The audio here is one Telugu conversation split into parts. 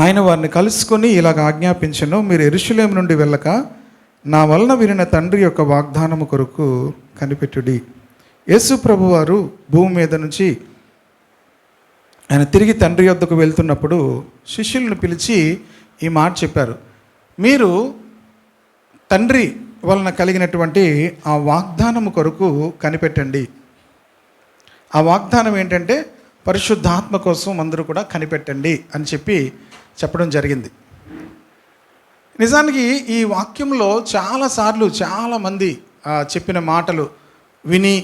ఆయన వారిని కలుసుకొని ఇలాగ ఆజ్ఞాపించెను, మీరు యెరూషలేము నుండి వెళ్ళక నా వలన వినిన తండ్రి యొక్క వాగ్దానము కొరకు కనిపెట్టుడి. యేసు ప్రభు వారు భూమి మీద నుంచి ఆయన తిరిగి తండ్రి వద్దకు వెళ్తున్నప్పుడు శిష్యులను పిలిచి ఈ మాట చెప్పారు, మీరు తండ్రి వలన కలిగినటువంటి ఆ వాగ్దానము కొరకు కనిపెట్టండి. ఆ వాగ్దానం ఏంటంటే పరిశుద్ధాత్మ కోసం అందరూ కూడా కనిపెట్టండి అని చెప్పడం జరిగింది. నిజానికి ఈ వాక్యంలో చాలాసార్లు చాలామంది చెప్పిన మాటలు విని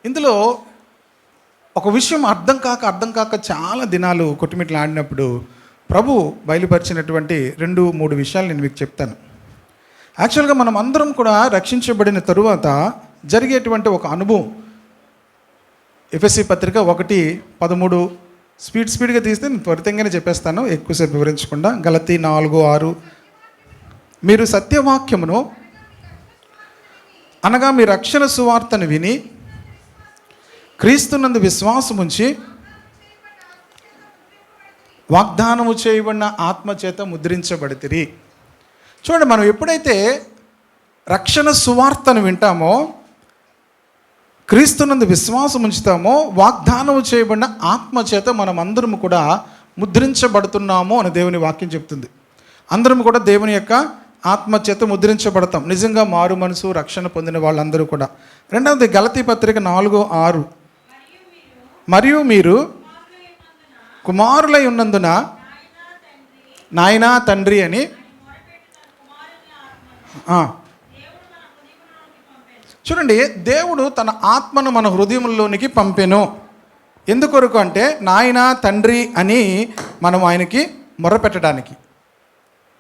ఇందులో ఒక విషయం అర్థం కాక చాలా దినాలు కొట్టుమిట్లాడినప్పుడు ప్రభు బయలుపరిచినటువంటి 2-3 విషయాలు నేను మీకు చెప్తాను. యాక్చువల్గా మనం అందరం కూడా రక్షించబడిన తరువాత జరిగేటువంటి ఒక అనుభవం. ఎఫెసీ పత్రిక 1:13 స్పీడ్గా తీస్తే నేను త్వరితంగానే చెప్పేస్తాను, ఎక్కువసేపు వివరించకుండా. గలతీ 4:6 మీరు సత్యవాక్యమును అనగా మీ రక్షణ సువార్తను విని క్రీస్తునందు విశ్వాసముంచి వాగ్దానము చేయబడిన ఆత్మచేత ముద్రించబడితిరి. చూడండి, మనం ఎప్పుడైతే రక్షణ సువార్తను వింటామో, క్రీస్తునందు విశ్వాసం ఉంచుతామో, వాగ్దానము చేయబడిన ఆత్మచేత మనం అందరం కూడా ముద్రించబడుతున్నాము అని దేవుని వాక్యం చెప్తుంది. అందరం కూడా దేవుని యొక్క ఆత్మచేత ముద్రించబడతాం, నిజంగా మారు మనసు రక్షణ పొందిన వాళ్ళందరూ కూడా. రెండవది గలతీ పత్రిక 4:6 మరియు మీరు కుమారులై ఉన్నందున నాయనా తండ్రి అని చూడండి, దేవుడు తన ఆత్మను మన హృదయంలోనికి పంపెను. ఎందుకొరకు అంటే నాయనా తండ్రి అని మనం ఆయనకి మొరపెట్టడానికి.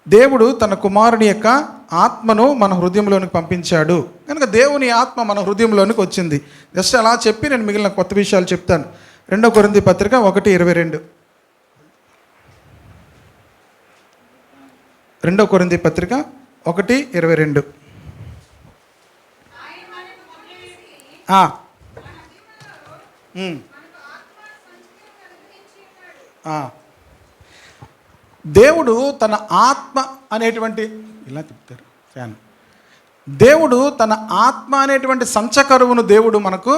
దేవుడు తన కుమారుని యొక్క ఆత్మను మన హృదయంలోనికి పంపించాడు కనుక దేవుని ఆత్మ మన హృదయంలోనికి వచ్చింది. జస్ట్ అలా చెప్పి నేను మిగిలిన కొత్త విషయాలు చెప్తాను. 2 కొరింథీ పత్రిక 1:22 2 కొరింథీ పత్రిక 1:22 దేవుడు తన ఆత్మ అనేటువంటి ఇలా చెప్తారు ఫ్యాన్ దేవుడు తన ఆత్మ అనేటువంటి సంచకరువును దేవుడు మనకు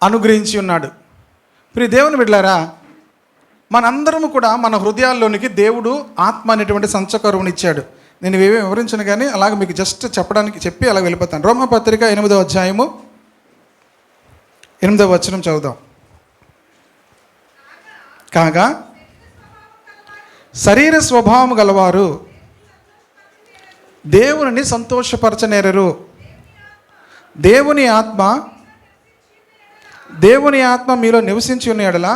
అనుగ్రహించి ఉన్నాడు. ప్రియ దేవుని బిడ్డలారా, మనందరము కూడా మన హృదయాల్లోనికి దేవుడు ఆత్మ అనేటువంటి సంచకరువుని ఇచ్చాడు. నేను ఇవేమీ వివరించను కానీ అలాగే మీకు జస్ట్ చెప్పి అలా వెళ్ళిపోతాను. రోమాపత్రిక 8వ అధ్యాయము 8వ వచనం చదువుదాం. కాగా శరీర స్వభావం గలవారు దేవుని సంతోషపరచనేరరు. దేవుని ఆత్మ మీలో నివసించి ఉన్న యెడల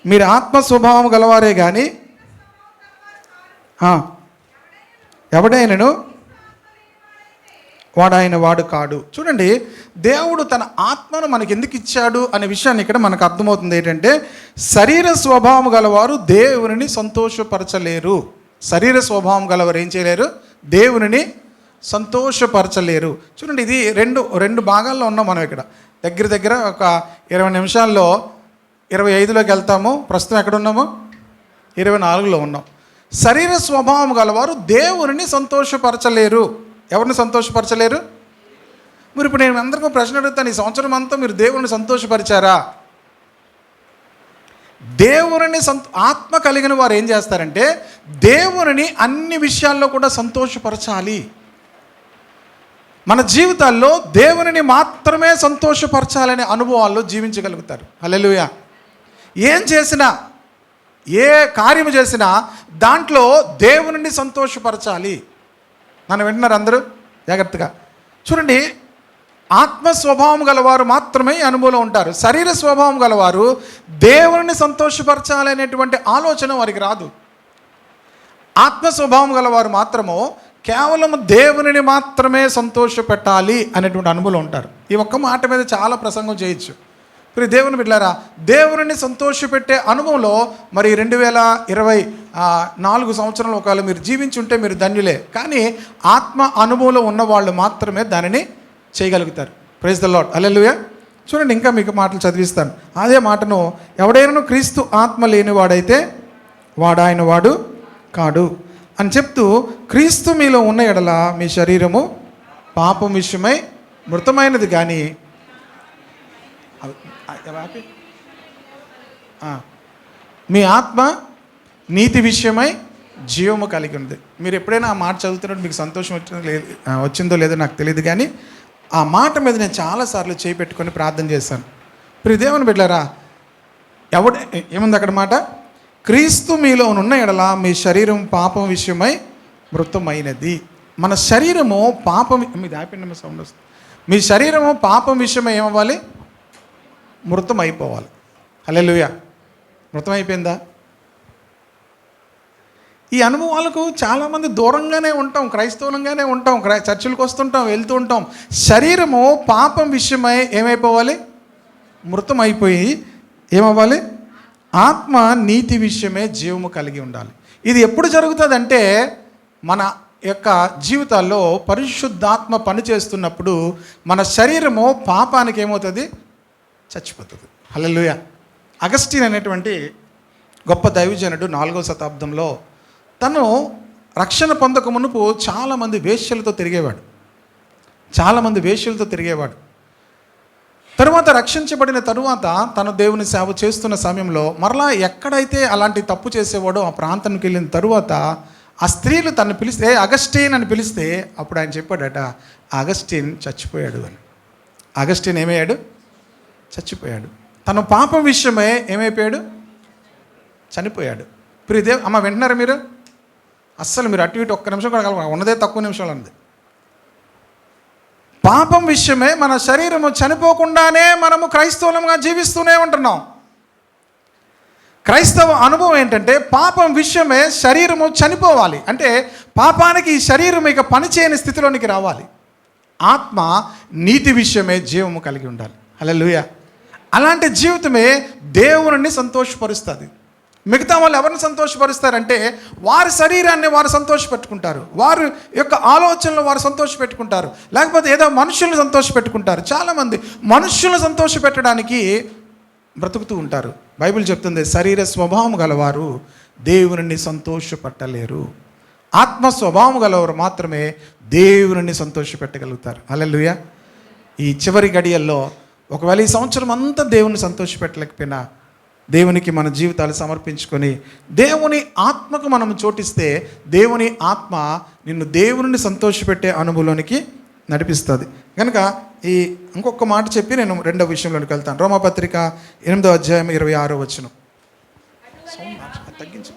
మీరు ఆత్మ స్వభావం గలవారే కానీ ఎవడైనను వాడు కాడు. చూడండి, దేవుడు తన ఆత్మను మనకి ఎందుకు ఇచ్చాడు అనే విషయాన్ని ఇక్కడ మనకు అర్థమవుతుంది. ఏంటంటే శరీర స్వభావం గలవారు దేవునిని సంతోషపరచలేరు. శరీర స్వభావం గలవారు ఏం చేయలేరు? దేవునిని సంతోషపరచలేరు. చూడండి, ఇది రెండు భాగాల్లో ఉన్నాం మనం ఇక్కడ. దగ్గర ఒక 20 నిమిషాల్లో 25లోకి వెళ్తాము. ప్రస్తుతం ఎక్కడ ఉన్నాము? 24లో ఉన్నాం. శరీర స్వభావం గలవారు దేవునిని సంతోషపరచలేరు. ఎవరిని సంతోషపరచలేరు? మీరు ఇప్పుడు నేను అందరికీ ప్రశ్న అడుగుతాను, ఈ సంవత్సరం అంతా మీరు దేవుని సంతోషపరిచారా? దేవుని ఆత్మ కలిగిన వారు ఏం చేస్తారంటే దేవుని అన్ని విషయాల్లో కూడా సంతోషపరచాలి. మన జీవితాల్లో దేవుని మాత్రమే సంతోషపరచాలనే అనుభవాల్లో జీవించగలుగుతారు. హల్లెలూయా. ఏం చేసినా, ఏ కార్యము చేసినా దాంట్లో దేవుని సంతోషపరచాలి. నన్ను వింటున్నారు అందరూ జాగ్రత్తగా చూడండి. ఆత్మ స్వభావం గలవారు మాత్రమే అనుభవంలో ఉంటారు. శరీర స్వభావం గలవారు దేవుని సంతోషపరచాలనేటువంటి ఆలోచన వారికి రాదు. ఆత్మ స్వభావం గలవారు మాత్రము కేవలం దేవునిని మాత్రమే సంతోషపెట్టాలి అనేటువంటి అనుభవం ఉంటారు. ఈ ఒక్క మాట మీద చాలా ప్రసంగం చేయొచ్చు. మరి దేవుని బిడ్డలారా, దేవుని సంతోషపెట్టే అనుభవంలో మరి 2024 సంవత్సరంలో ఒకవేళ మీరు జీవించుంటే మీరు ధన్యులే. కానీ ఆత్మ అనుభవంలో ఉన్నవాళ్ళు మాత్రమే దానిని చేయగలుగుతారు. Praise the Lord. హల్లెలూయా. చూడండి, ఇంకా మీకు మాటలు చదివిస్తాను. అదే మాటను, ఎవడైనా క్రీస్తు ఆత్మ లేనివాడైతే వాడు ఆయన వాడు కాడు అని చెప్తూ, క్రీస్తు మీలో ఉన్న ఎడల మీ శరీరము పాపం విషయమై మృతమైనది కానీ మీ ఆత్మ నీతి విషయమై జీవము కలిగి ఉంది. మీరు ఎప్పుడైనా ఆ మాట చదువుతున్నట్టు మీకు సంతోషం వచ్చిందో లేదో నాకు తెలియదు, కానీ ఆ మాట మీద నేను చాలాసార్లు చేయి పెట్టుకొని ప్రార్థన చేశాను. ఇప్పుడు దేవుని బిడ్డలారా, ఏముంది అక్కడ మాట? క్రీస్తు మీలో ఉన్న ఎడల మీ శరీరం పాపం విషయమై మృతమైనది. మన శరీరము పాపం, మీది ఆపిండి సౌండ్ వస్తుంది. మీ శరీరము పాపం విషయమై ఏమవ్వాలి? మృతం అయిపోవాలి. హల్లెలూయా. మృతం అయిపోయిందా? ఈ అనుభవాలకు చాలామంది దూరంగానే ఉంటాం, క్రైస్తవులంగానే ఉంటాం, చర్చిలకు వస్తుంటాం, వెళ్తూ ఉంటాం. శరీరము పాపం విషయమై ఏమైపోవాలి? మృతం అయిపోయి ఏమవ్వాలి? ఆత్మ నీతి విషయమే జీవము కలిగి ఉండాలి. ఇది ఎప్పుడు జరుగుతుందంటే, మన యొక్క జీవితాల్లో పరిశుద్ధాత్మ పనిచేస్తున్నప్పుడు మన శరీరము పాపానికి ఏమవుతుంది? చచ్చిపోతుంది. హల్లెలూయా. అగస్టిన్ అనేటువంటి గొప్ప దైవజనుడు 4వ శతాబ్దంలో తను రక్షణ పొందక మునుపు చాలామంది వేశ్యలతో తిరిగేవాడు. తరువాత రక్షించబడిన తరువాత తను దేవుని సేవ చేస్తున్న సమయంలో మరలా ఎక్కడైతే అలాంటి తప్పు చేసేవాడో ఆ ప్రాంతానికి వెళ్ళిన తరువాత ఆ స్త్రీలు తను పిలిస్తే, అగస్టిన్ అని పిలిస్తే, అప్పుడు ఆయన చెప్పాడట, అగస్టిన్ చచ్చిపోయాడు అని. అగస్టిన్ ఏమయ్యాడు? చచ్చిపోయాడు. తను పాపం విషయమే ఏమైపోయాడు? చనిపోయాడు. ప్రియదేవ్ అమ్మ, వింటున్నారా మీరు? అస్సలు మీరు అటు ఇటు ఒక్క నిమిషం కూడా కలప, ఉన్నదే తక్కువ నిమిషాలు ఉంది. పాపం విషయమే మన శరీరము చనిపోకుండానే మనము క్రైస్తవులంగా జీవిస్తూనే ఉంటున్నాం. క్రైస్తవ అనుభవం ఏంటంటే, పాపం విషయమే శరీరము చనిపోవాలి. అంటే పాపానికి ఈ శరీరం ఇక పనిచేయని స్థితిలోనికి రావాలి. ఆత్మ నీతి విషయమే జీవము కలిగి ఉండాలి. హల్లెలూయా. అలాంటి జీవితమే దేవుని సంతోషపరుస్తుంది. మిగతా వాళ్ళు ఎవరిని సంతోషపరుస్తారంటే, వారి శరీరాన్ని వారు సంతోషపెట్టుకుంటారు, వారి యొక్క ఆలోచనలు వారు సంతోషపెట్టుకుంటారు, లేకపోతే ఏదో మనుషులను సంతోషపెట్టుకుంటారు. చాలామంది మనుషులను సంతోషపెట్టడానికి బ్రతుకుతూ ఉంటారు. బైబిల్ చెప్తుంది, శరీర స్వభావం గలవారు దేవుని సంతోషపెట్టలేరు. ఆత్మ స్వభావం గలవారు మాత్రమే దేవుని సంతోషపెట్టగలుగుతారు. హల్లెలూయా. ఈ చివరి గడియల్లో ఒకవేళ ఈ సంవత్సరం అంతా దేవుని సంతోషపెట్టలేకపోయినా దేవునికి మన జీవితాలు సమర్పించుకొని దేవుని ఆత్మకు మనం చోటిస్తే, దేవుని ఆత్మ నిన్ను దేవుని సంతోషపెట్టే అనుభవంలోనికి నడిపిస్తుంది. కనుక ఈ ఇంకొక మాట చెప్పి నేను రెండవ విషయంలోనికి వెళ్తాను. రోమాపత్రిక 8వ అధ్యాయం 26వ వచనం. తగ్గించు.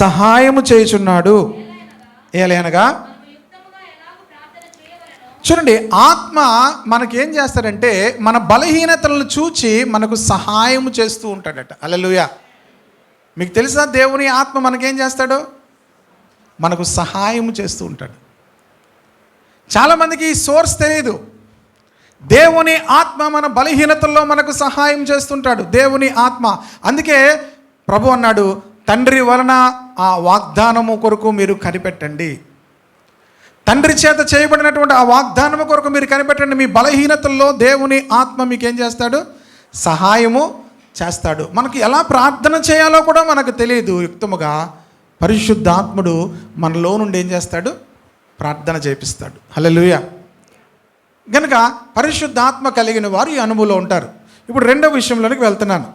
సహాయము చేయుచున్నాడు. ఏలైనగా చూడండి, ఆత్మ మనకేం చేస్తాడంటే, మన బలహీనతలను చూచి మనకు సహాయం చేస్తూ ఉంటాడట. హల్లెలూయా. మీకు తెలుసా, దేవుని ఆత్మ మనకేం చేస్తాడో? మనకు సహాయం చేస్తూ ఉంటాడు. చాలామందికి ఈ సోర్స్ తెలియదు. దేవుని ఆత్మ మన బలహీనతల్లో మనకు సహాయం చేస్తుంటాడు. దేవుని ఆత్మ. అందుకే ప్రభు అన్నాడు, తండ్రి వలన ఆ వాగ్దానము కొరకు మీరు కనిపెట్టండి. తండ్రి చేత చేయబడినటువంటి ఆ వాగ్దానము కొరకు మీరు కనిపెట్టండి. మీ బలహీనతల్లో దేవుని ఆత్మ మీకేం చేస్తాడు? సహాయము చేస్తాడు. మనకి ఎలా ప్రార్థన చేయాలో కూడా మనకు తెలియదు యుక్తముగా. పరిశుద్ధాత్ముడు మనలో నుండి ఏం చేస్తాడు? ప్రార్థన చేపిస్తాడు. హల్లెలూయా. కనుక పరిశుద్ధాత్మ కలిగిన వారు ఈ అనుభవంలో ఉంటారు. ఇప్పుడు రెండవ విషయంలోనికి వెళ్తున్నాను.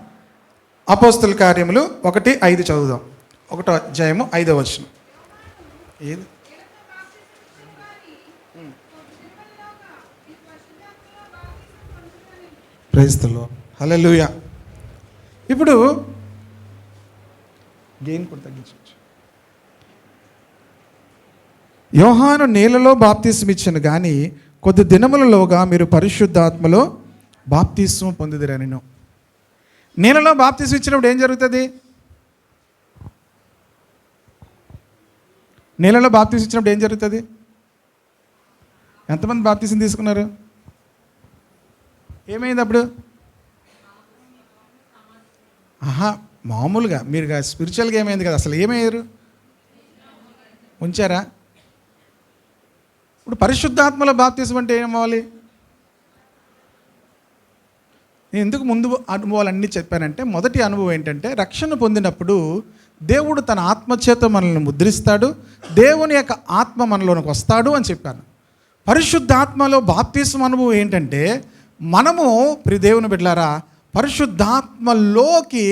అపోస్తల కార్యములు 1:5 చదువుదాం. 1వ అధ్యాయము 5వ వచనం. ఏది? Praise the Lord. హల్లెలూయా. ఇప్పుడు గెయిన్ కూడా తగ్గించవచ్చు. యోహాను నీళ్ళలో బాప్తిస్మం ఇచ్చాను, కానీ కొద్ది దినములలోగా మీరు పరిశుద్ధాత్మలో బాప్తిస్మం పొందుదురనెను. నీళ్ళలో బాప్తిస్మం ఇచ్చినప్పుడు ఏం జరుగుతుంది? నీళ్ళలో బాప్తిస్మం ఇచ్చినప్పుడు ఏం జరుగుతుంది? ఎంతమంది బాప్తిస్మం తీసుకున్నారు? ఏమైంది అప్పుడు? మామూలుగా మీరు స్పిరిచువల్గా ఏమైంది కదా, అసలు ఏమయ్యారు? ఉంచారా? ఇప్పుడు పరిశుద్ధాత్మలో బాప్తిజం అంటే ఏమవ్వాలి? నేను ఎందుకు ముందు అనుభవాలన్నీ చెప్పానంటే, మొదటి అనుభవం ఏంటంటే, రక్షణ పొందినప్పుడు దేవుడు తన ఆత్మచేత మనల్ని ముద్రిస్తాడు, దేవుని యొక్క ఆత్మ మనలోనికి వస్తాడు అని చెప్పాను. పరిశుద్ధాత్మలో బాప్తిజం అనుభవం ఏంటంటే, మనము ప్రియ దేవుని బిడ్డలారా పరిశుద్ధాత్మలోకి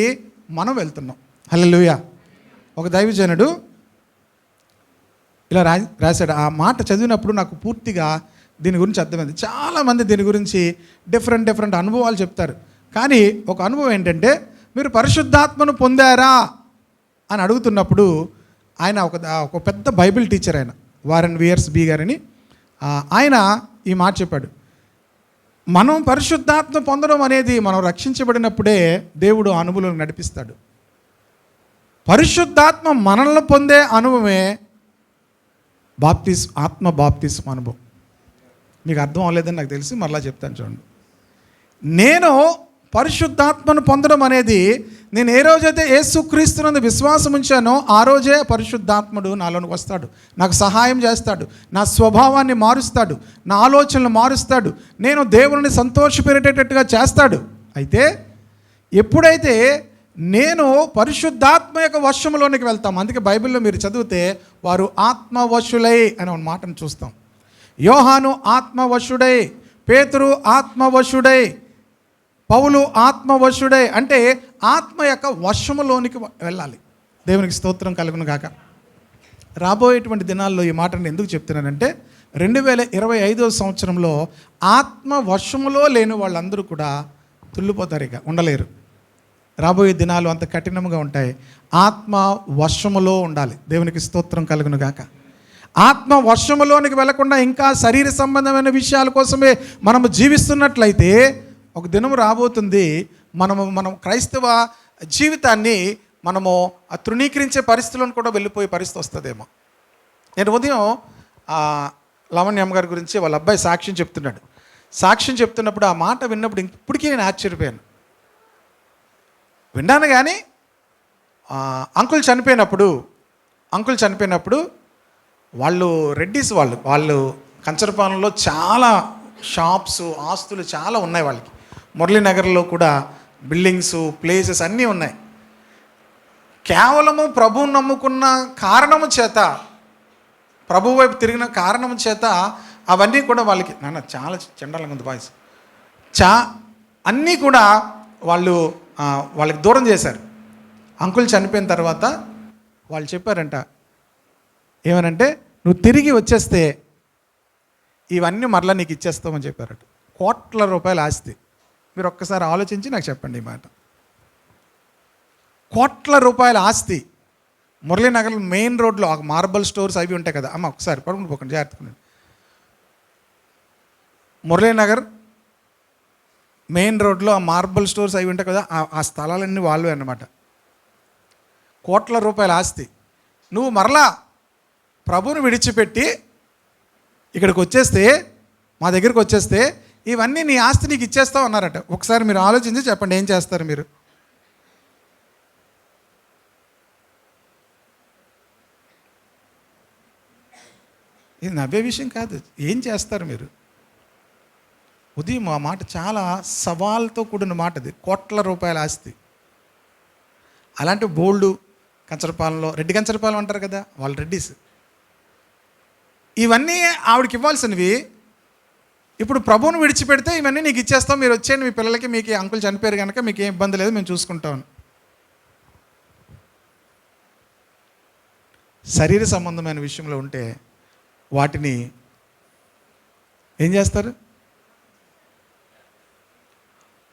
మనం వెళ్తున్నాం. హల్లెలూయా. ఒక దైవజనుడు ఇలా రాశాడు. ఆ మాట చదివినప్పుడు నాకు పూర్తిగా దీని గురించి అర్థమైంది. చాలామంది దీని గురించి డిఫరెంట్ అనుభవాలు చెప్తారు. కానీ ఒక అనుభవం ఏంటంటే, మీరు పరిశుద్ధాత్మను పొందారా అని అడుగుతున్నప్పుడు ఆయన ఒక పెద్ద బైబిల్ టీచర్, ఆయన వారెన్ వియర్స్ బి గారని, ఆయన ఈ మాట చెప్పాడు. మనం పరిశుద్ధాత్మ పొందడం అనేది మనం రక్షించబడినప్పుడే దేవుడు ఆ అనుభవం నడిపిస్తాడు. పరిశుద్ధాత్మ మనల్ని పొందే అనుభవమే ఆత్మ బాప్తిస్మ అనుభవం. మీకు అర్థం అవ్వలేదని నాకు తెలిసి మరలా చెప్తాను చూడండి. నేను పరిశుద్ధాత్మను పొందడం అనేది, నేను ఏ రోజైతే యేసుక్రీస్తునందు విశ్వాసం ఉంచానో ఆ రోజే పరిశుద్ధాత్ముడు నాలోనికి వస్తాడు, నాకు సహాయం చేస్తాడు, నా స్వభావాన్ని మారుస్తాడు, నా ఆలోచనలు మారుస్తాడు, నేను దేవుని సంతోషపెట్టేటట్టుగా చేస్తాడు. అయితే ఎప్పుడైతే నేను పరిశుద్ధాత్మ యొక్క వశంలోనికి వెళ్తాం, అందుకే బైబిల్లో మీరు చదివితే వారు ఆత్మవశులై అనే ఒక మాటను చూస్తాం. యోహాను ఆత్మవశుడై, పేతురు ఆత్మవశుడై, పౌలు ఆత్మవశుడై, అంటే ఆత్మ యొక్క వశములోనికి వెళ్ళాలి. దేవునికి స్తోత్రం కలుగును గాక. రాబోయేటువంటి దినాల్లో ఈ మాటను ఎందుకు చెప్తున్నానంటే, 2025 సంవత్సరంలో ఆత్మ వశములో లేని వాళ్ళందరూ కూడా తుల్లిపోతారు, ఇక ఉండలేరు. రాబోయే దినాలు అంత కఠినంగా ఉంటాయి. ఆత్మ వశములో ఉండాలి. దేవునికి స్తోత్రం కలుగును గాక. ఆత్మ వశములోనికి వెళ్లకుండా ఇంకా శరీర సంబంధమైన విషయాల కోసమే మనము జీవిస్తున్నట్లయితే ఒక దినం రాబోతుంది, మనం క్రైస్తవ జీవితాన్ని మనము తృణీకరించే పరిస్థితులను కూడా వెళ్ళిపోయే పరిస్థితి వస్తుందేమో. నేను ఉదయం లావణ్యమ్మ గారి గురించి వాళ్ళ అబ్బాయి సాక్ష్యం చెప్తున్నాడు. సాక్ష్యం చెప్తున్నప్పుడు ఆ మాట విన్నప్పుడు ఇప్పటికీ నేను ఆశ్చర్యపోయాను. విన్నాను కానీ అంకుల్ చనిపోయినప్పుడు వాళ్ళు రెడ్డిస్ వాళ్ళు కంచరపాలెంలో చాలా షాప్స్, ఆస్తులు చాలా ఉన్నాయి వాళ్ళకి. మురళీనగర్లో కూడా బిల్డింగ్స్, ప్లేసెస్ అన్నీ ఉన్నాయి. కేవలము ప్రభువుని నమ్ముకున్న కారణము చేత, ప్రభు వైపు తిరిగిన కారణము చేత అవన్నీ కూడా వాళ్ళకి చాలా చండాలంగా ఉంది వాయిస్, అన్నీ కూడా వాళ్ళకి దూరం చేశారు. అంకుల్ చనిపోయిన తర్వాత వాళ్ళు చెప్పారంట, ఏమనంటే, నువ్వు తిరిగి వచ్చేస్తే ఇవన్నీ మరలా నీకు ఇచ్చేస్తామని చెప్పారట. కోట్ల రూపాయల ఆస్తి. మీరు ఒక్కసారి ఆలోచించి నాకు చెప్పండి ఈ మాట. కోట్ల రూపాయల ఆస్తి. మురళీనగర్ మెయిన్ రోడ్లో మార్బల్ స్టోర్స్ అవి ఉంటాయి కదా. అమ్మ ఒకసారి పడుకుంటూ జాగ్రత్తగా. మురళీనగర్ మెయిన్ రోడ్లో ఆ మార్బల్ స్టోర్స్ అవి ఉంటాయి కదా, ఆ స్థలాలన్నీ వాళ్ళే అన్నమాట. కోట్ల రూపాయల ఆస్తి. నువ్వు మరలా ప్రభువుని విడిచిపెట్టి ఇక్కడికి వచ్చేస్తే, మా దగ్గరికి వచ్చేస్తే ఇవన్నీ నీ ఆస్తి నీకు ఇచ్చేస్తావు అన్నారట. ఒకసారి మీరు ఆలోచించి చెప్పండి, ఏం చేస్తారు మీరు? ఇది నవ్వే విషయం కాదు. ఏం చేస్తారు మీరు? ఉదయం ఆ మాట చాలా సవాల్తో కూడిన మాట. అది కోట్ల రూపాయల ఆస్తి. అలాంటి బోల్డు కంచరపాలెంలో, రెడ్డి కంచరపాలెం అంటారు కదా, వాళ్ళు రెడ్డిస్. ఇవన్నీ ఆవిడకి ఇవ్వాల్సినవి. ఇప్పుడు ప్రభువుని విడిచిపెడితే ఇవన్నీ నీకు ఇచ్చేస్తాం, మీరు వచ్చేయండి, మీ పిల్లలకి, మీకు అంకుల్ చనిపోయారు కనుక మీకు ఏం ఇబ్బంది లేదు, మేము చూసుకుంటాం. శరీర సంబంధమైన విషయంలో ఉంటే వాటిని ఏం చేస్తారు?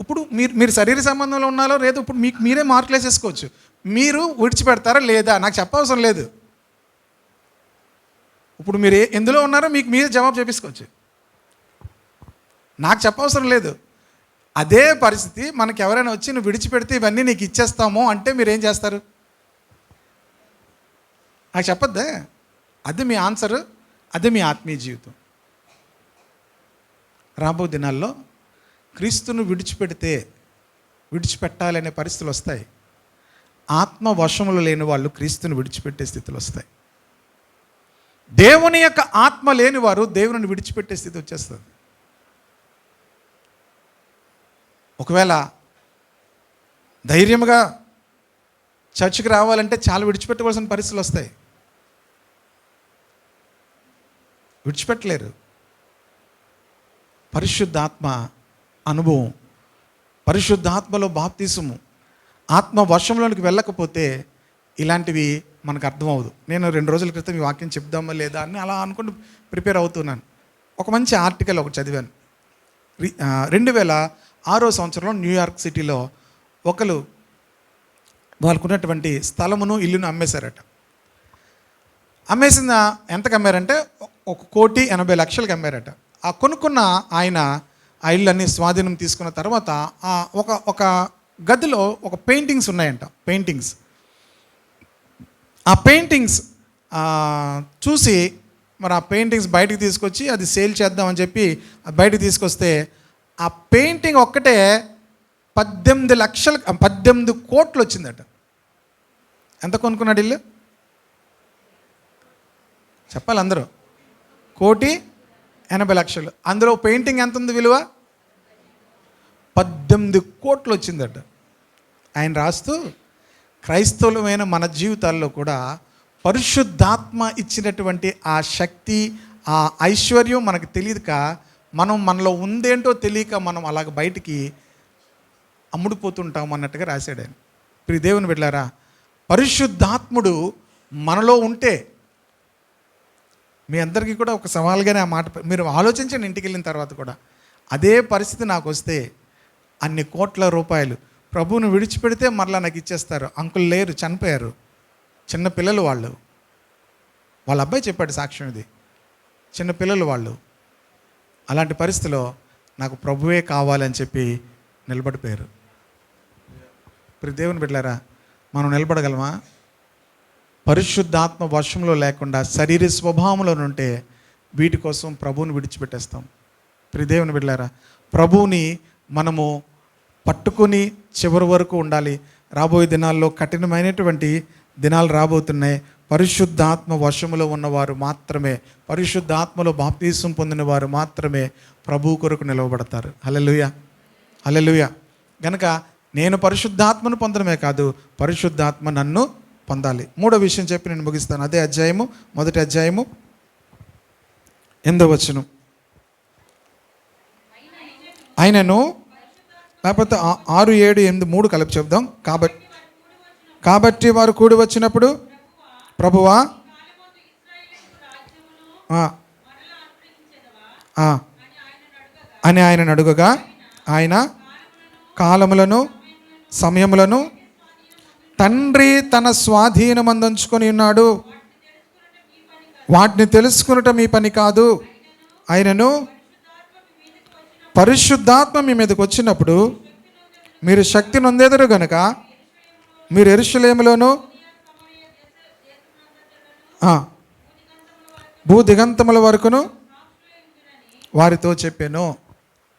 ఇప్పుడు మీరు శరీర సంబంధంలో ఉన్నారో లేదో ఇప్పుడు మీకు మీరే మార్కులు వేసేసుకోవచ్చు. మీరు విడిచిపెడతారా లేదా నాకు చెప్పవసరం లేదు. ఇప్పుడు మీరు ఎందులో ఉన్నారో మీకు మీరే జవాబు చెప్పేసుకోవచ్చు, నాకు చెప్పవసరం లేదు. అదే పరిస్థితి మనకి ఎవరైనా వచ్చి నువ్వు విడిచిపెడితే ఇవన్నీ నీకు ఇచ్చేస్తాము అంటే మీరు ఏం చేస్తారు? నాకు చెప్పొద్దే. అది మీ ఆన్సర్, అదే మీ ఆత్మీయ జీవితం. రాబో దినాల్లో క్రీస్తును విడిచిపెట్టాలనే పరిస్థితులు వస్తాయి. ఆత్మ వశములు లేని వాళ్ళు క్రీస్తును విడిచిపెట్టే స్థితులు వస్తాయి. దేవుని యొక్క ఆత్మ లేని వారు దేవుని విడిచిపెట్టే స్థితి వచ్చేస్తుంది. ఒకవేళ ధైర్యంగా చర్చికి రావాలంటే చాలా విడిచిపెట్టవలసిన పరిస్థితులు వస్తాయి. విడిచిపెట్టలేరు. పరిశుద్ధాత్మ అనుభవం, పరిశుద్ధాత్మలో బాప్తిసము, ఆత్మ వర్షంలోనికి వెళ్ళకపోతే ఇలాంటివి మనకు అర్థమవుదు. నేను 2 రోజుల క్రితం ఈ వాక్యం చెప్దామా లేదా అని అలా అనుకుంటూ ప్రిపేర్ అవుతున్నాను. ఒక మంచి ఆర్టికల్ ఒకటి చదివాను. 2006 సంవత్సరంలో న్యూయార్క్ సిటీలో ఒకరు వాళ్ళకున్నటువంటి స్థలమును ఇల్లును అమ్మేశారట. అమ్మేసిన ఎంతకు అమ్మారంటే 1,80,00,000కి అమ్మారట. ఆ కొనుక్కున్న ఆయన ఆ ఇళ్ళన్నీ స్వాధీనం తీసుకున్న తర్వాత ఒక గదిలో ఒక పెయింటింగ్స్ ఉన్నాయంట. ఆ పెయింటింగ్స్ చూసి మరి ఆ పెయింటింగ్స్ బయటకు తీసుకొచ్చి అది సేల్ చేద్దామని చెప్పి బయటకు తీసుకొస్తే ఆ పెయింటింగ్ ఒక్కటే 18 కోట్లు వచ్చిందట. ఎంత కొనుక్కున్నాడు ఇల్లు చెప్పాలి అందరూ? 1,80,00,000. అందులో పెయింటింగ్ ఎంత ఉంది విలువ? 18 కోట్లు వచ్చిందట. ఆయన రాస్తూ, క్రైస్తవులమైన మన జీవితాల్లో కూడా పరిశుద్ధాత్మ ఇచ్చినటువంటి ఆ శక్తి, ఆ ఐశ్వర్యం మనకు తెలియక, మనలో ఉందేంటో తెలియక మనం అలాగ బయటికి అమ్ముడుపోతుంటాం అన్నట్టుగా రాశాడు ఆయన. ప్రియ దేవుని బిడ్డలారా, పరిశుద్ధాత్ముడు మనలో ఉంటే, మీ అందరికీ కూడా ఒక సవాల్గానే ఆ మాట మీరు ఆలోచించండి ఇంటికి వెళ్ళిన తర్వాత కూడా, అదే పరిస్థితి నాకు వస్తే అన్ని కోట్ల రూపాయలు ప్రభువును విడిచిపెడితే మరలా నాకు ఇచ్చేస్తారు. అంకుల్ లేరు, చనిపోయారు, చిన్న పిల్లలు వాళ్ళ అబ్బాయి చెప్పాడు సాక్ష్యం ఇది, చిన్న పిల్లలు వాళ్ళు. అలాంటి పరిస్థితిలో నాకు ప్రభువే కావాలని చెప్పి నిలబడిపోయారు. ఇప్పుడు దేవుని బిడ్డలారా, మనం నిలబడగలమా? పరిశుద్ధాత్మ వర్షంలో లేకుండా శరీర స్వభావంలో ఉంటే వీటి కోసం ప్రభువుని విడిచిపెట్టేస్తాం. ప్రియ దేవుని బిడ్డలారా, ప్రభువుని మనము పట్టుకొని చివరి వరకు ఉండాలి. రాబోయే దినాల్లో కఠినమైనటువంటి దినాలు రాబోతున్నాయి. పరిశుద్ధాత్మ వర్షములో ఉన్నవారు మాత్రమే, పరిశుద్ధాత్మలో బాప్తీసం పొందిన వారు మాత్రమే ప్రభు కొరకు నిలవబడతారు. హల్లెలూయా, హల్లెలూయా. గనక నేను పరిశుద్ధాత్మను పొందడమే కాదు, పరిశుద్ధాత్మ నన్ను పొందాలి. 3వ విషయం చెప్పి నేను ముగిస్తాను. అదే అధ్యాయము, 1వ అధ్యాయము 8వ వచనం. ఆయనను, లేకపోతే 6, 7, 8, 3 కలిపి చెప్దాం. కాబట్టి వారు కూడి వచ్చినప్పుడు, ప్రభువా అని ఆయనను అడుగగా, ఆయన కాలములను సమయములను తండ్రి తన స్వాధీనమందుంచుకొని ఉన్నాడు, వాటిని తెలుసుకునట మీ పని కాదు. ఆయనను పరిశుద్ధాత్మ మీ మీదకి వచ్చినప్పుడు మీరు శక్తి నొందెదరు గనుక మీరు యెరూషలేములోను భూదిగంతముల వరకును వారితో చెప్పాను.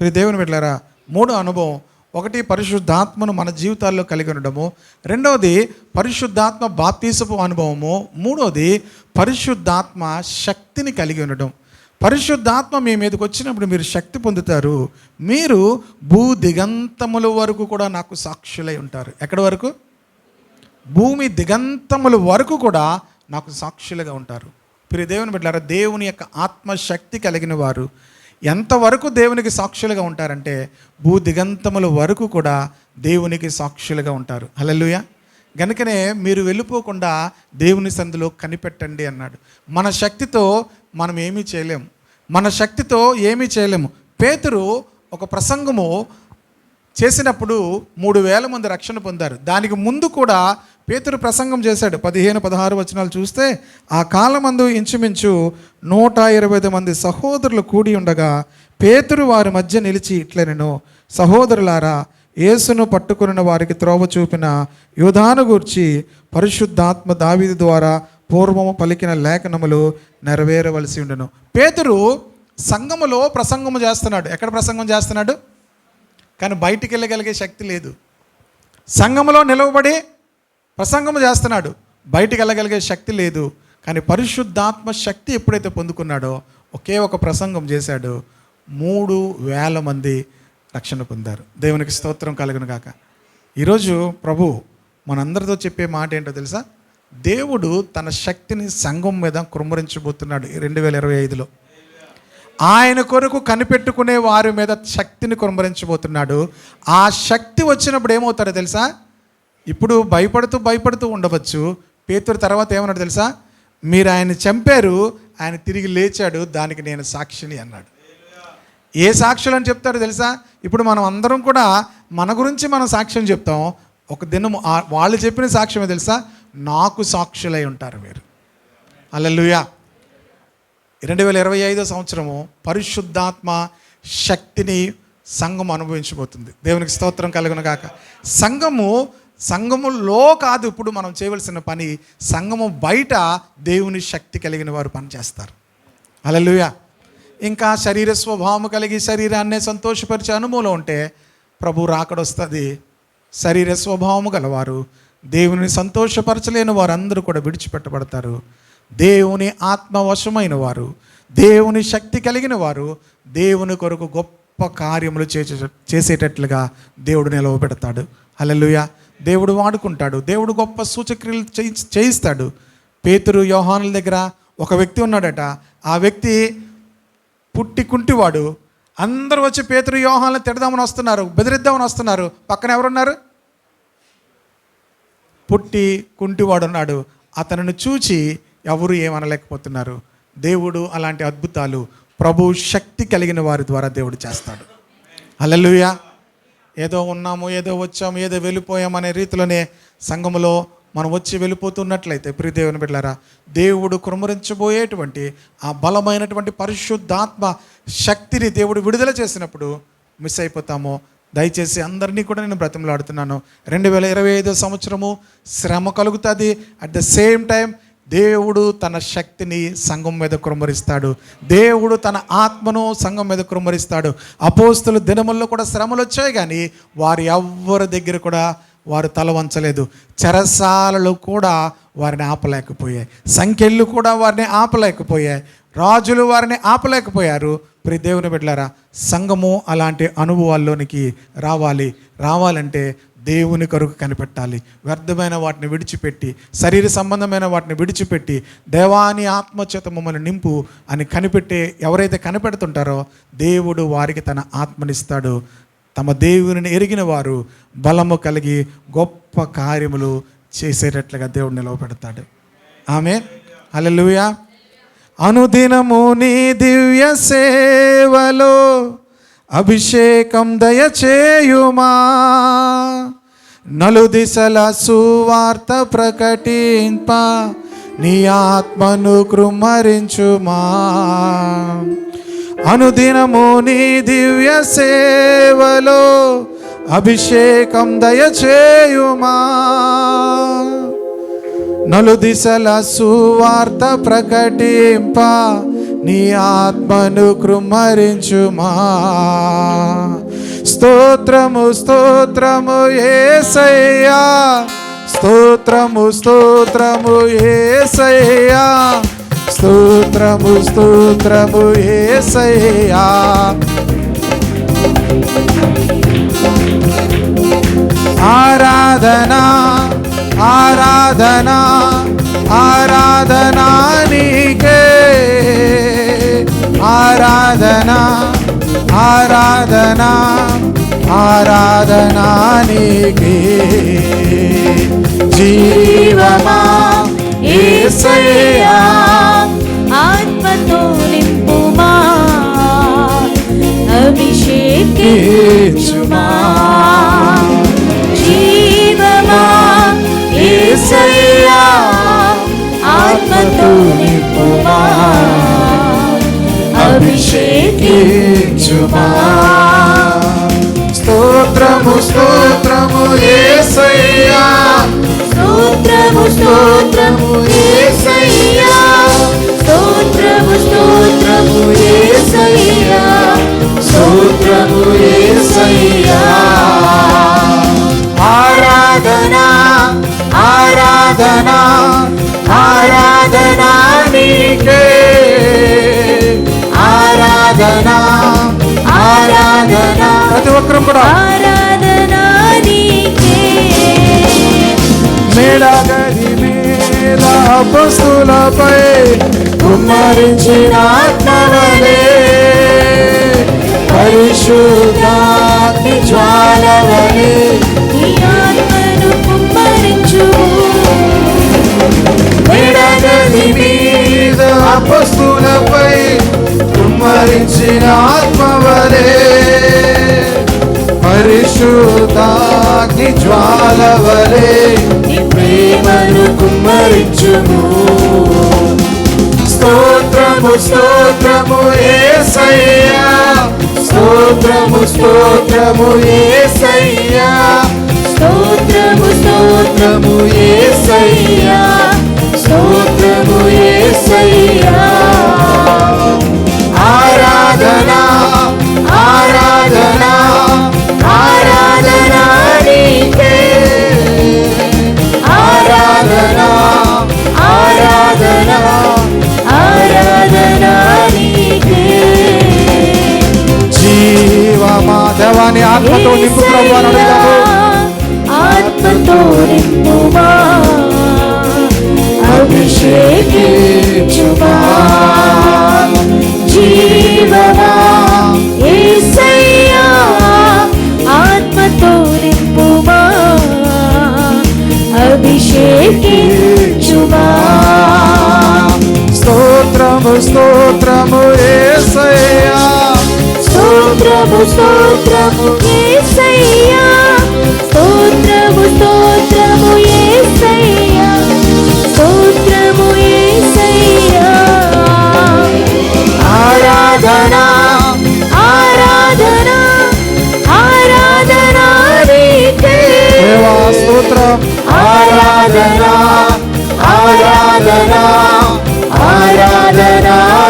ప్రియ దేవుని బిడ్డలారా, 3వ అనుభవం. 1 పరిశుద్ధాత్మను మన జీవితాల్లో కలిగి ఉండడము, 2వది పరిశుద్ధాత్మ బాప్తీసపు అనుభవము, 3వది పరిశుద్ధాత్మ శక్తిని కలిగి ఉండడం. పరిశుద్ధాత్మ మీ మీదకి వచ్చినప్పుడు మీరు శక్తి పొందుతారు. మీరు భూదిగంతముల వరకు కూడా నాకు సాక్షులై ఉంటారు. ఎక్కడి వరకు? భూమి దిగంతముల వరకు కూడా నాకు సాక్షులుగా ఉంటారు. ప్రియ దేవుని బిడ్డలారా, దేవుని యొక్క ఆత్మశక్తి కలిగిన వారు ఎంతవరకు దేవునికి సాక్షులుగా ఉంటారంటే భూదిగంతముల వరకు కూడా దేవునికి సాక్షులుగా ఉంటారు. హల్లెలూయా. గనుకనే మీరు వెళ్ళిపోకుండా దేవుని సందులో కనిపెట్టండి అన్నాడు. మన శక్తితో మనం ఏమీ చేయలేము, మన శక్తితో ఏమీ చేయలేము. పేతురు ఒక ప్రసంగము చేసినప్పుడు 3,000 మంది రక్షణ పొందారు. దానికి ముందు కూడా పేతురు ప్రసంగం చేశాడు. 15, 16 వచనాలు చూస్తే, ఆ కాలమందు ఇంచుమించు 120 మంది సహోదరులు కూడి ఉండగా పేతురు వారి మధ్య నిలిచి ఇట్లనెను, సహోదరులారా, యేసును పట్టుకున్న వారికి త్రోవ చూపిన యూదాను గూర్చి పరిశుద్ధాత్మ దావీదు ద్వారా పూర్వము పలికిన లేఖనములు నెరవేరవలసి ఉండెను. పేతురు సంఘములో ప్రసంగము చేస్తున్నాడు. ఎక్కడ ప్రసంగం చేస్తున్నాడు? కానీ బయటికి వెళ్ళగలిగే శక్తి లేదు. సంఘములో నిలవబడి ప్రసంగము చేస్తున్నాడు, బయటికి వెళ్ళగలిగే శక్తి లేదు. కానీ పరిశుద్ధాత్మ శక్తి ఎప్పుడైతే పొందుకున్నాడో ఒకే ఒక ప్రసంగం చేశాడు, 3,000 మంది రక్షణ పొందారు. దేవునికి స్తోత్రం కలుగును గాక. ఈరోజు ప్రభు మనందరితో చెప్పే మాట ఏంటో తెలుసా? దేవుడు తన శక్తిని సంఘం మీద కుమ్మరించబోతున్నాడు 2025లో. ఆయన కొరకు కనిపెట్టుకునే వారి మీద శక్తిని కుమ్మరించబోతున్నాడు. ఆ శక్తి వచ్చినప్పుడు ఏమవుతాడో తెలుసా? ఇప్పుడు భయపడుతూ ఉండవచ్చు. పేతురు తర్వాత ఏమన్నాడు తెలుసా? మీరు ఆయన చంపారు, ఆయన తిరిగి లేచాడు, దానికి నేను సాక్షిని అన్నాడు. ఏ సాక్షులు అని చెప్తాడు తెలుసా? ఇప్పుడు మనం అందరం కూడా మన గురించి మనం సాక్ష్యం చెప్తాం. ఒక దినం వాళ్ళు చెప్పిన సాక్ష్యమే తెలుసా? నాకు సాక్షులై ఉంటారు మీరు. హల్లెలూయా. 2025 సంవత్సరము పరిశుద్ధాత్మ శక్తిని సంఘం అనుభవించబోతుంది. దేవునికి స్తోత్రం కలుగును గాక. సంఘములో కాదు ఇప్పుడు మనం చేయవలసిన పని, సంఘము బయట దేవుని శక్తి కలిగిన వారు పనిచేస్తారు. హల్లెలూయా. ఇంకా శరీర స్వభావం కలిగి శరీరాన్నే సంతోషపరిచే అనుభవంలో ఉంటే ప్రభు రాకడొస్తుంది. శరీర స్వభావము గలవారు, దేవుని సంతోషపరచలేని వారు అందరూ కూడా విడిచిపెట్టబడతారు. దేవుని ఆత్మవశమైన వారు, దేవుని శక్తి కలిగిన వారు దేవుని కొరకు గొప్ప కార్యములు చేసేటట్లుగా దేవుడు నిలవబెడతాడు. హల్లెలూయా. దేవుడు వాడుకుంటాడు. దేవుడు గొప్ప సూచక్రియలు చేయిస్తాడు. పేతురు యోహానుల దగ్గర ఒక వ్యక్తి ఉన్నాడట. ఆ వ్యక్తి పుట్టి కుంటివాడు. అందరూ వచ్చి పేతురు యోహానులను తిడదామని వస్తున్నారు, బెదిరిద్దామని వస్తున్నారు. పక్కన ఎవరున్నారు? పుట్టి కుంటివాడు ఉన్నాడు. అతనిని చూచి ఎవరు ఏమనలేకపోతున్నారు. దేవుడు అలాంటి అద్భుతాలు ప్రభు శక్తి కలిగిన వారి ద్వారా దేవుడు చేస్తాడు. హల్లెలూయా. ఏదో ఉన్నాము, ఏదో వచ్చాము, ఏదో వెళ్ళిపోయాము అనే రీతిలోనే సంఘములో మనం వచ్చి వెళ్ళిపోతున్నట్లయితే ప్రియ దేవుని బిడ్డలారా, దేవుడు కుమ్మరించబోయేటువంటి ఆ బలమైనటువంటి పరిశుద్ధాత్మ శక్తిని దేవుడు విడుదల చేసినప్పుడు మిస్ అయిపోతాము. దయచేసి అందరినీ కూడా నేను బ్రతిమలాడుతున్నాను. 2025 సంవత్సరము శ్రమ కలుగుతుంది. అట్ ద సేమ్ టైం దేవుడు తన శక్తిని సంఘం మీద కుమ్మరిస్తాడు. దేవుడు తన ఆత్మను సంఘం మీద కుమ్మరిస్తాడు. అపోస్తుల దినముల్లో కూడా శ్రమలు వచ్చాయి, కానీ వారి ఎవ్వరి దగ్గర కూడా వారు తల వంచలేదు. చెరసాలలు కూడా వారిని ఆపలేకపోయాయి, సంఖ్యలు కూడా వారిని ఆపలేకపోయాయి, రాజులు వారిని ఆపలేకపోయారు. ప్రియ దేవుని బిడ్డలారా, సంఘము అలాంటి అనుభవాల్లోనికి రావాలంటే దేవుని కొరకు కనిపెట్టాలి. వ్యర్థమైన వాటిని విడిచిపెట్టి, శరీర సంబంధమైన వాటిని విడిచిపెట్టి, దేవాని ఆత్మచేత మమ్మల్ని నింపు అని ఎవరైతే కనిపెడుతుంటారో దేవుడు వారికి తన ఆత్మనిస్తాడు. తమ దేవుని ఎరిగిన వారు బలము కలిగి గొప్ప కార్యములు చేసేటట్లుగా దేవుడు నిలవబెడతాడు. ఆమేన్. హల్లెలూయా. అనుదినము నీ దివ్య సేవలో అభిషేకం దయచేయుమా, నలుదిశల సువార్త ప్రకటింప నీ ఆత్మను కృమ్మరించుమా. అనుదినము నీ దివ్య సేవలో అభిషేకం దయచేయుమా, నలుదిశల సువార్త ప్రకటింప నీ ఆత్మను కృమ్మరించుమా. స్తోత్రము స్తోత్రము యేసయ్యా, స్తోత్రము స్తోత్రము యేసయ్యా, స్తోత్రము స్తోత్రము యేసయ్యా. ఆరాధనా ఆరాధనా ఆరాధనా నీకే, ఆరాధనా ఆరాధనా ఆరాధనా నీకే. జీవమా యేసయ్యా, ఆత్మతో నింపుమా, అభిషేకించుమా. జీవమా యేసయ్యా, ఆత్మతో నింపుమా, అభిషేకించుమా. స్తోత్రము స్తోత్రము యేసయ్యా, స్తోత్రము స్తోత్రము యేసయ్యా, స్తోత్రము స్తోత్రము యేసయ్యా, స్తోత్రము యేసయ్యా. ఆరాధనా ఆరాధనా ఆరాధనా ఒక్కరం కూడా ఆరాధన నీకే. మేడగది మీద అపొస్తలులపై కుమ్మరించిన ఆత్మవలే పరిశుద్ధాగ్ని జ్వాలవలే నీ ఆత్మను కుమ్మరించు. మేడగది మీద అపొస్తలులపై కుమ్మరించిన ఆత్మవలే పరిశుద్ధాగ్ని జ్వాలవలే నీ ప్రేమను కుమ్మరించుము. స్తోత్రము స్తోత్రము యేసయ్యా, స్తోత్రము స్తోత్రము యేసయ్యా, స్తోత్రము స్తోత్రము యేసయ్యా, స్తోత్రము యేసయ్యా. ఆరాధన ఆరాధన ఆరాధన నీకే. ఆరాధన ఆరాధన ఆరాధన నీకే. జీవమాధవాన్ని ఆత్మతో నింపు ప్రభువా అని అడుగుదాము. ఆత్మతో నింపుమా, అభిషేకించుమా. జీవమా యేసయ్యా, ఆత్మతో నింపుమా, అభిషేకించుమా. స్తోత్రము స్తోత్రము యేసయ్యా, స్తోత్రము స్తోత్రము యేసయ్యా, స్తోత్రము స్తోత్రము యేసయ్యా, స్తోత్రము యేసయ్యా. ఆరాధన ఆరాధన ఆరాధన నీకే. దేవా స్తోత్రం. ఆరాధన ఆరాధన ఆరాధన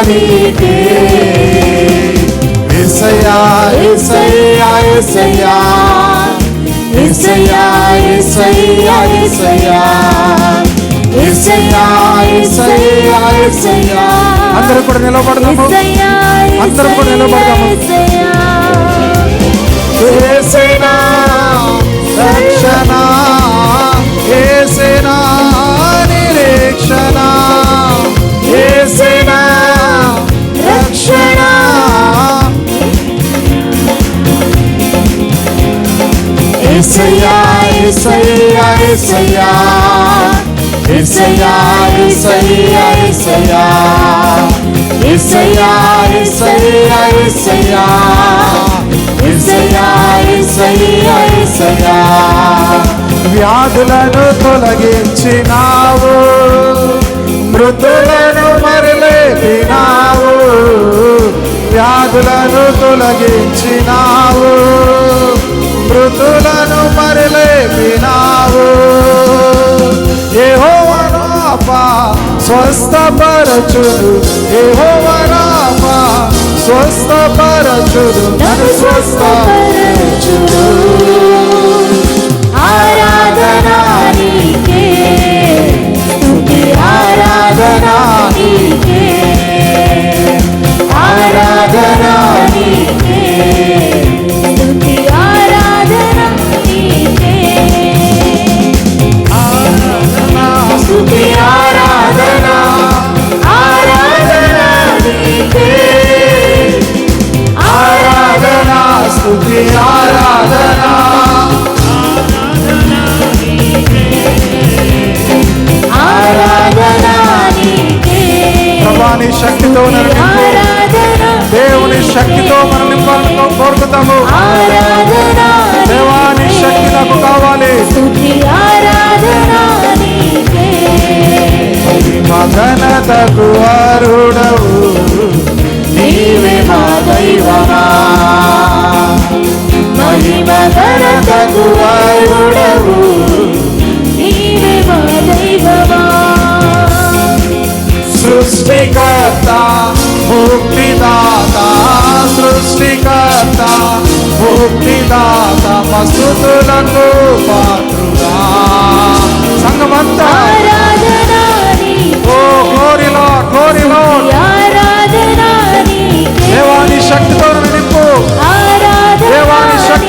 నీకే. యేసయ్యా యేసయ్యా యేసయ్యా యేసయ్యా యేసయ్యా యేసయ్యా యేసయ్యా యేసయ్యా యేసయ్యా. అందరూ కూడా నిలబడదాము. యేసయ్యా అందరూ కూడా నిలబడదాము. యేసయ్యా. యేసేనా రక్షణ, యేసేనా నిరీక్షణ, యేసేనా రక్షణ. యేసయ్యా యేసయ్యా యేసయ్యా యేసయ్యా యేసయ్యా యేసయ్యా యేసయ్యా యేసయ్యా యేసయ్యా యేసయ్యా యేసయ్యా యేసయ్యా. వ్యాధులను తొలగించినావు, మృతులను మరలేపినావు. వ్యాధులను తొలగించినావు, మృతులను మరలేపినావు. యెహోవా రాఫా స్వస్థపరచును, యెహోవా రాఫా స్వస్థపరచును, నన్ను స్వస్థపరచును. ఆరాధన నీకే, స్తుతి ఆరాధన నీకే. ఆరాధన నీకే, స్తుతి ఆరాధన నీకే. స్తుతి ఆరాధన ఆరాధన నీకే. ఆరాధన స్తుతి ఆరాధన ఆరాధన నీకే. ప్రభాని శక్తితో నన్ను నింపు. ఆరాధన దేవుని శక్తితో మనం నింపాలని కోరుకుందాము. ఆరాధన దేవాని శక్తి నాకు కావాలి. స్తుతి ఆరాధన నీకే. మగనతకు అరుడవు నీవే మా దైవమా, మహిమ ఘనతకు అర్హుడవు, నీవే మా దైవమా. సృష్టికర్త ముక్తిదాత, సృష్టికర్త ముక్తిదాత, మస్తుతులకు పాత్రుడా. సంగమంతా ఆరాధన oh glory lord, glory lord. ఆరాధన నీకే. దేవాని శక్తితో నింపు, ఆరాధన దేవాని శక్తి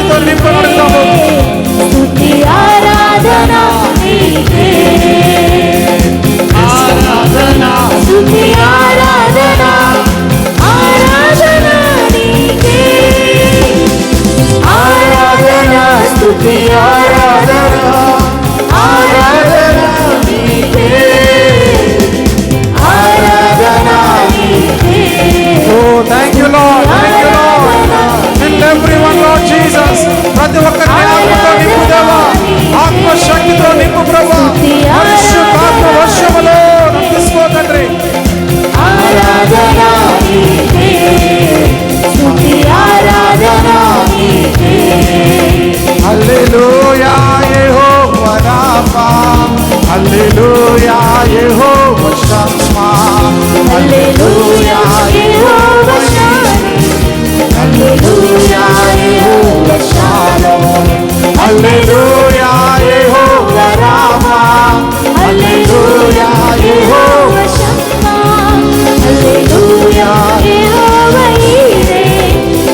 జీసస్. ప్రతి ఒక్కరిని ఆత్మతో నింపు దేవా, ఆత్మశక్తితో నింపు ప్రభా. పరిశుద్ధాత్మ వర్షములో తీసుకో తండ్రి. ఆరాధనా నీకే, స్తుతి ఆరాధనా నీకే. హల్లెలూయా యెహోవా రాఫా, హల్లెలూయా యెహోవా షమ్మా, హల్లెలూయా యెహోవా షాలోమ్, హల్లెలూయా యెహోవా షాలోమ్, హల్లెలూయా యెహోవా రాఫా, హల్లెలూయా యెహోవా షమ్మా, హల్లెలూయా యెహోవా ఈరే,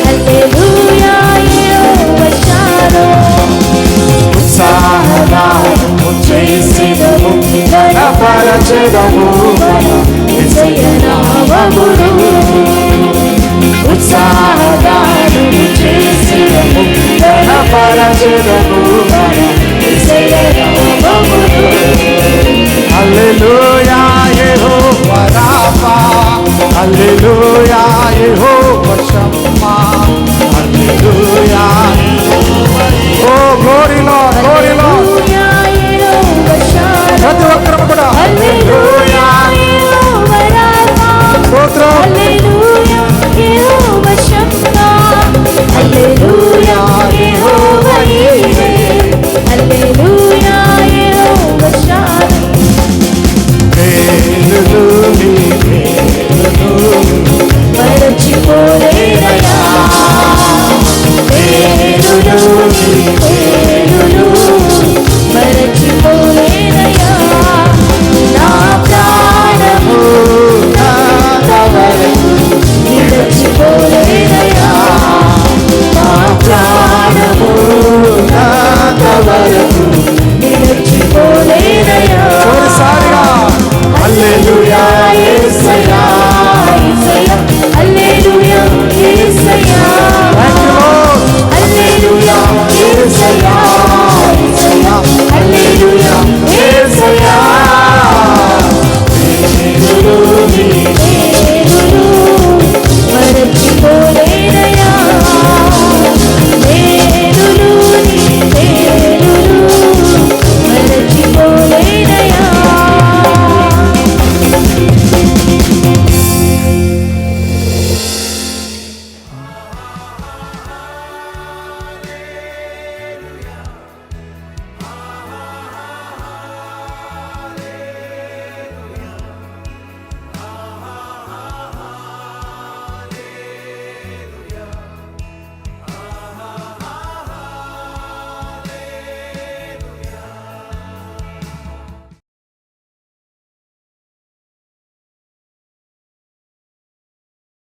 హల్లెలూయా యెహోవా షాలోమ్. ఉత్సాహగానము చేసెదము, ఘనపరచెదము మన యేసయ్య నామమును. ఉత్సాహగానము చేసెదము, ఘనపరచెదము మన యేసయ్య నామమును. హల్లెలూయా యెహోవా రాఫా, హల్లెలూయా